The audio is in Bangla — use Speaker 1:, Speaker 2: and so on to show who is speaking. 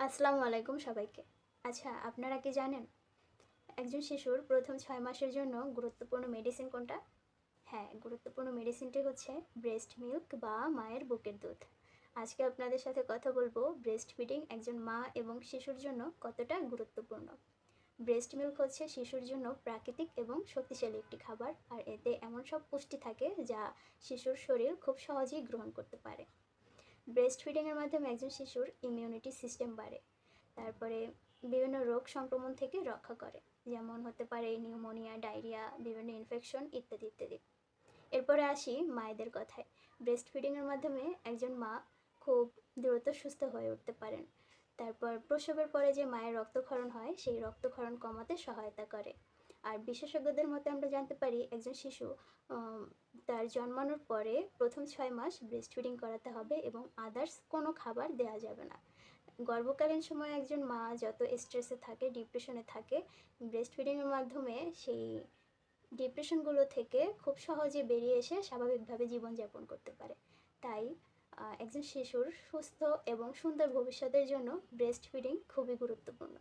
Speaker 1: আসসালামু আলাইকুম সবাইকে। আচ্ছা, আপনারা কি জানেন একজন শিশুর প্রথম ৬ মাসের জন্য গুরুত্বপূর্ণ মেডিসিন কোনটা? হ্যাঁ, গুরুত্বপূর্ণ মেডিসিনটি হচ্ছে ব্রেস্ট মিল্ক বা মায়ের বুকের দুধ। আজকে আপনাদের সাথে কথা বলবো ব্রেস্ট ফিডিং একজন মা এবং শিশুর জন্য কতটা গুরুত্বপূর্ণ। ব্রেস্ট মিল্ক হচ্ছে শিশুর জন্য প্রাকৃতিক এবং শক্তিশালী একটি খাবার, আর এতে এমন সব পুষ্টি থাকে যা শিশুর শরীর খুব সহজেই গ্রহণ করতে পারে। ব্রেস্ট ফিডিংয়ের মাধ্যমে একজন শিশুর ইমিউনিটি সিস্টেম বাড়ে, তারপরে বিভিন্ন রোগ সংক্রমণ থেকে রক্ষা করে, যেমন হতে পারে নিউমোনিয়া, ডায়রিয়া, বিভিন্ন ইনফেকশন ইত্যাদি ইত্যাদি। এরপরে আসি মায়েদের কথায়। ব্রেস্ট ফিডিংয়ের মাধ্যমে একজন মা খুব দ্রুত সুস্থ হয়ে উঠতে পারেন। তারপর প্রসবের পরে যে মায়ের রক্তক্ষরণ হয় সেই রক্তক্ষরণ কমাতে সহায়তা করে। আর বিশেষজ্ঞদের মতে আমরা জানতে পারি একজন শিশু তার জন্মানোর পরে প্রথম 6 মাস ব্রেস্ট ফিডিং করাতে হবে এবং আদার্স কোনো খাবার দেওয়া যাবে না। গর্ভকালীন সময়ে একজন মা যত স্ট্রেসে থাকে, ডিপ্রেশনে থাকে, ব্রেস্ট ফিডিংয়ের মাধ্যমে সেই ডিপ্রেশনগুলো থেকে খুব সহজে বেরিয়ে এসে স্বাভাবিকভাবে জীবনযাপন করতে পারে। তাই একজন শিশুর সুস্থ এবং সুন্দর ভবিষ্যতের জন্য ব্রেস্ট ফিডিং খুবই গুরুত্বপূর্ণ।